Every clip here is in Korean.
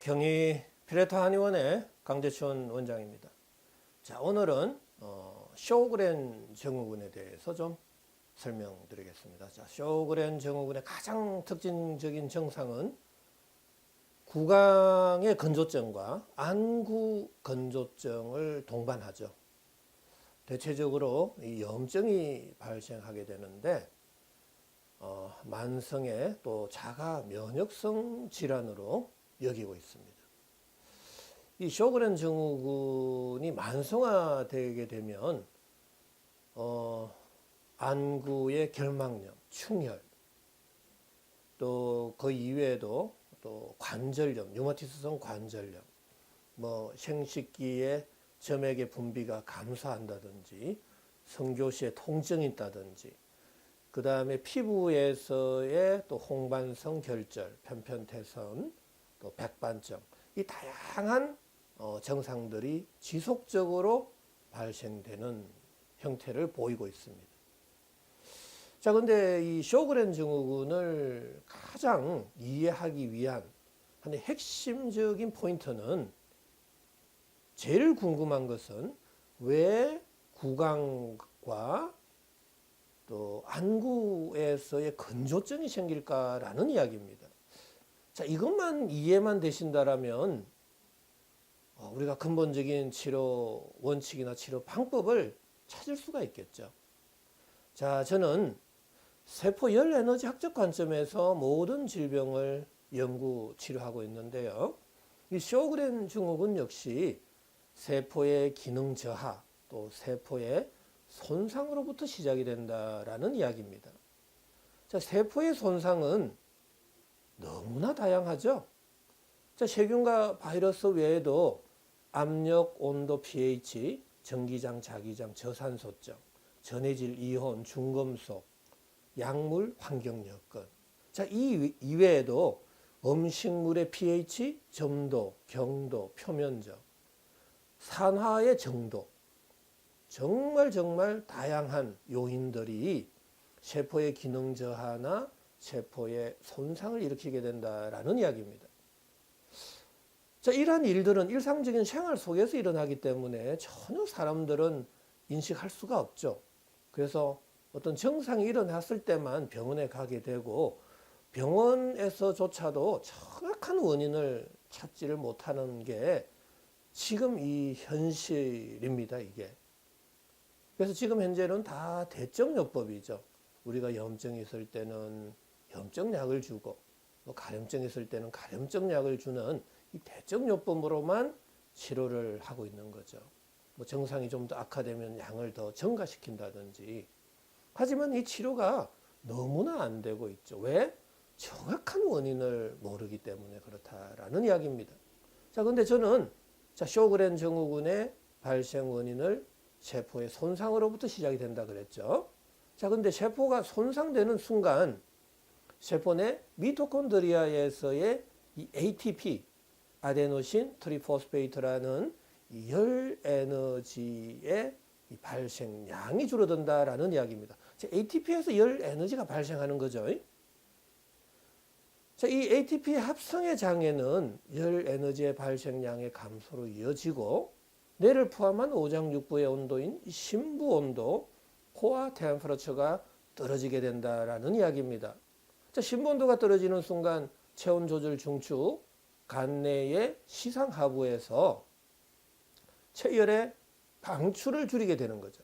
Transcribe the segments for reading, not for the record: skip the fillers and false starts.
경희 피레타 한의원의 강재춘 원장입니다. 자, 오늘은 쇼그렌 증후군에 대해서 좀 설명드리겠습니다. 자, 쇼그렌 증후군의 가장 특징적인 증상은 구강의 건조증과 안구 건조증을 동반하죠. 대체적으로 이 염증이 발생하게 되는데 만성의 또 자가 면역성 질환으로 여기고 있습니다. 이 쇼그렌 증후군이 만성화되게 되면 안구의 결막염, 충혈, 또 그 이외에도 또 관절염, 류마티스성 관절염, 생식기에 점액의 분비가 감소한다든지, 성교시에 통증이 있다든지, 그 다음에 피부에서의 또 홍반성 결절, 편편태선, 또 백반점, 이 다양한 증상들이 지속적으로 발생되는 형태를 보이고 있습니다. 자, 근데 이 쇼그렌 증후군을 가장 이해하기 위한 하나의 핵심적인 포인트는, 제일 궁금한 것은 왜 구강과 또 안구에서의 건조증이 생길까라는 이야기입니다. 자, 이것만 이해만 되신다라면 우리가 근본적인 치료 원칙이나 치료 방법을 찾을 수가 있겠죠. 자, 저는 세포열 에너지 학적 관점에서 모든 질병을 연구 치료하고 있는데요. 이 쇼그렌 증후군 역시 세포의 기능 저하, 또 세포의 손상으로부터 시작이 된다라는 이야기입니다. 자, 세포의 손상은 너무나 다양하죠. 자, 세균과 바이러스 외에도 압력, 온도, pH, 전기장, 자기장, 저산소점, 전해질 이온, 중금속, 약물, 환경 여건. 자, 이 이외에도 음식물의 pH, 점도, 경도, 표면적, 산화의 정도, 정말 다양한 요인들이 세포의 기능 저하나 세포의 손상을 일으키게 된다라는 이야기입니다. 자, 이러한 일들은 일상적인 생활 속에서 일어나기 때문에 전혀 사람들은 인식할 수가 없죠. 그래서 어떤 증상이 일어났을 때만 병원에 가게 되고, 병원에서조차도 정확한 원인을 찾지를 못하는 게 지금 이 현실입니다, 이게. 그래서 지금 현재는 다 대증요법이죠. 우리가 염증이 있을 때는 염증약을 주고, 가려움증이 있을 때는 가려움증약을 주는 이 대증요법으로만 치료를 하고 있는 거죠. 증상이 좀 더 악화되면 양을 더 증가시킨다든지. 하지만 이 치료가 너무나 안 되고 있죠. 왜? 정확한 원인을 모르기 때문에 그렇다라는 이야기입니다. 자, 근데 저는 쇼그렌 증후군의 발생 원인을 세포의 손상으로부터 시작이 된다 그랬죠. 자, 근데 세포가 손상되는 순간 세포 내 미토콘드리아에서의 이 ATP, 아데노신 트리포스페이트라는 이 열 에너지의 이 발생량이 줄어든다라는 이야기입니다. 자, ATP에서 열 에너지가 발생하는 거죠. 자, 이 ATP 합성의 장애는 열 에너지의 발생량의 감소로 이어지고, 뇌를 포함한 오장육부의 온도인 심부 온도, 코어 템퍼러처가 떨어지게 된다라는 이야기입니다. 자, 심부 온도가 떨어지는 순간 체온 조절 중추, 간 내의 시상 하부에서 체열의 방출을 줄이게 되는 거죠.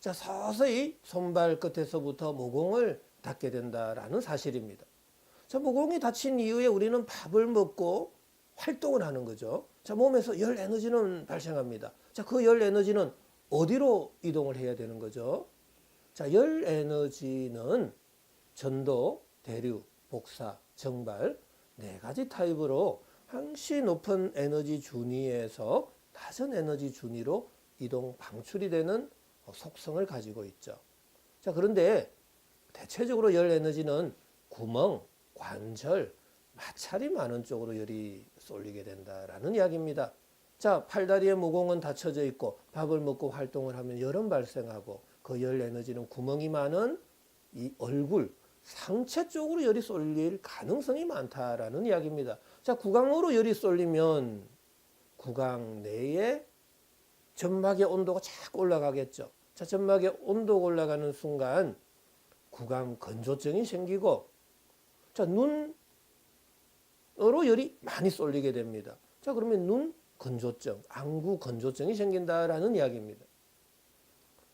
자, 서서히 손발 끝에서부터 모공을 닫게 된다라는 사실입니다. 자, 모공이 닫힌 이후에 우리는 밥을 먹고 활동을 하는 거죠. 자, 몸에서 열 에너지는 발생합니다. 자, 그 열 에너지는 어디로 이동을 해야 되는 거죠? 자, 열 에너지는 전도, 대류, 복사, 정발 네 가지 타입으로 항시 높은 에너지 준위에서 낮은 에너지 준위로 이동 방출이 되는 속성을 가지고 있죠. 자, 그런데 대체적으로 열 에너지는 구멍, 관절, 마찰이 많은 쪽으로 열이 쏠리게 된다라는 이야기입니다. 자, 팔다리의 모공은 닫혀져 있고 밥을 먹고 활동을 하면 열은 발생하고, 그 열 에너지는 구멍이 많은 이 얼굴, 상체 쪽으로 열이 쏠릴 가능성이 많다라는 이야기입니다. 자, 구강으로 열이 쏠리면 구강 내에 점막의 온도가 자꾸 올라가겠죠. 자, 점막의 온도가 올라가는 순간 구강 건조증이 생기고, 자, 눈으로 열이 많이 쏠리게 됩니다. 자, 그러면 눈 건조증, 안구 건조증이 생긴다라는 이야기입니다.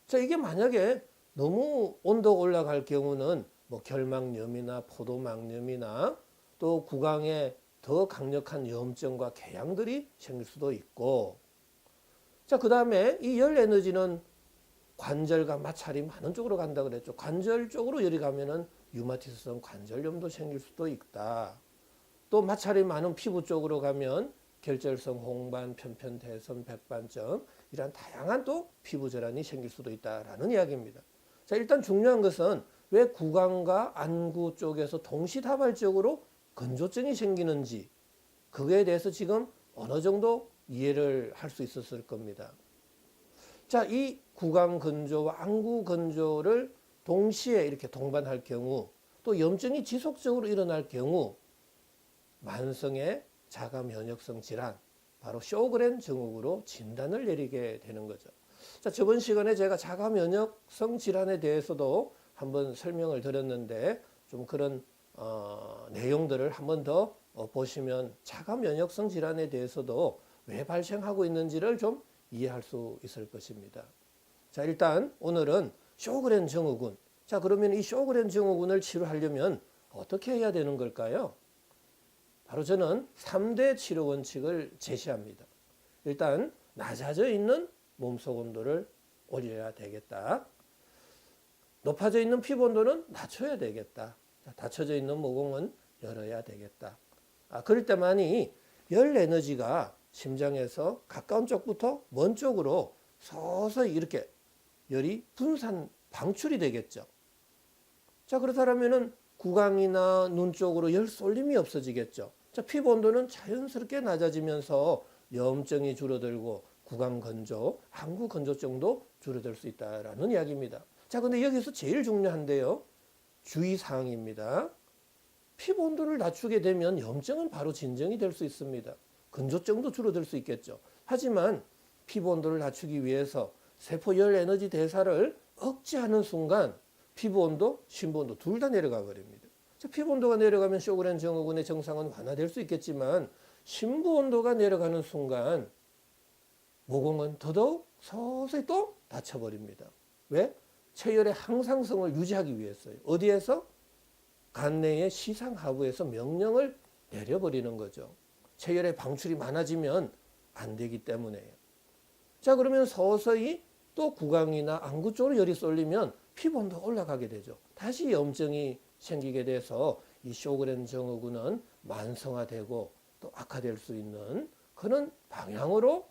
자, 이게 만약에 너무 온도가 올라갈 경우는 뭐 결막염이나 포도막염이나 또 구강에 더 강력한 염증과 궤양들이 생길 수도 있고, 자, 그 다음에 이 열 에너지는 관절과 마찰이 많은 쪽으로 간다 그랬죠. 관절 쪽으로 열이 가면은 류마티스성 관절염도 생길 수도 있다. 또 마찰이 많은 피부 쪽으로 가면 결절성 홍반, 편편대선, 백반점 이런 다양한 또 피부 질환이 생길 수도 있다라는 이야기입니다. 자, 일단 중요한 것은 왜 구강과 안구 쪽에서 동시다발적으로 건조증이 생기는지, 그거에 대해서 지금 어느 정도 이해를 할 수 있었을 겁니다. 자, 이 구강 건조와 안구 건조를 동시에 이렇게 동반할 경우, 또 염증이 지속적으로 일어날 경우 만성의 자가 면역성 질환, 바로 쇼그렌 증후군으로 진단을 내리게 되는 거죠. 자, 저번 시간에 제가 자가 면역성 질환에 대해서도 한번 설명을 드렸는데, 좀 그런 내용들을 한번 더 보시면 자가 면역성 질환에 대해서도 왜 발생하고 있는지를 좀 이해할 수 있을 것입니다. 자, 일단 오늘은 쇼그렌 증후군. 자, 그러면 이 쇼그렌 증후군을 치료하려면 어떻게 해야 되는 걸까요? 바로 저는 3대 치료 원칙을 제시합니다. 일단 낮아져 있는 몸속 온도를 올려야 되겠다. 높아져 있는 피부 온도는 낮춰야 되겠다. 닫혀져 있는 모공은 열어야 되겠다. 그럴 때만이 열 에너지가 심장에서 가까운 쪽부터 먼 쪽으로 서서히 이렇게 열이 분산, 방출이 되겠죠. 자, 그렇다면은 구강이나 눈 쪽으로 열 쏠림이 없어지겠죠. 자, 피부 온도는 자연스럽게 낮아지면서 염증이 줄어들고 구강 건조, 안구 건조증도 줄어들 수 있다라는 이야기입니다. 자, 근데 여기서 제일 중요한데요. 주의사항입니다. 피부 온도를 낮추게 되면 염증은 바로 진정이 될 수 있습니다. 건조증도 줄어들 수 있겠죠. 하지만 피부 온도를 낮추기 위해서 세포 열 에너지 대사를 억제하는 순간 피부 온도, 심부 온도 둘 다 내려가 버립니다. 자, 피부 온도가 내려가면 쇼그렌 증후군의 증상은 완화될 수 있겠지만 심부 온도가 내려가는 순간 모공은 더더욱 서서히 또 닫혀버립니다. 왜? 체열의 항상성을 유지하기 위해서요. 어디에서? 간 내의 시상하부에서 명령을 내려버리는 거죠. 체열의 방출이 많아지면 안 되기 때문에요. 자, 그러면 서서히 또 구강이나 안구 쪽으로 열이 쏠리면 피부 온도가 올라가게 되죠. 다시 염증이 생기게 돼서 이 쇼그렌 증후군은 만성화되고 또 악화될 수 있는 그런 방향으로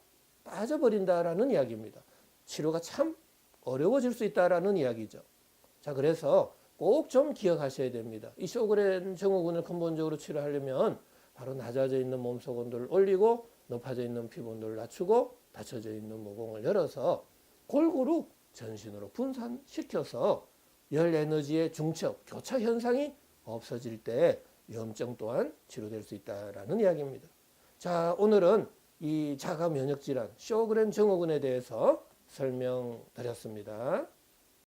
빠져버린다라는 이야기입니다. 치료가 참 어려워질 수 있다라는 이야기죠. 자, 그래서 꼭 좀 기억하셔야 됩니다. 이 쇼그렌 증후군을 근본적으로 치료하려면 바로 낮아져 있는 몸속 온도를 올리고 높아져 있는 피부 온도를 낮추고 닫혀져 있는 모공을 열어서 골고루 전신으로 분산시켜서 열 에너지의 중첩, 교차 현상이 없어질 때 염증 또한 치료될 수 있다라는 이야기입니다. 자, 오늘은 이 자가 면역 질환, 쇼그렌 증후군에 대해서 설명드렸습니다.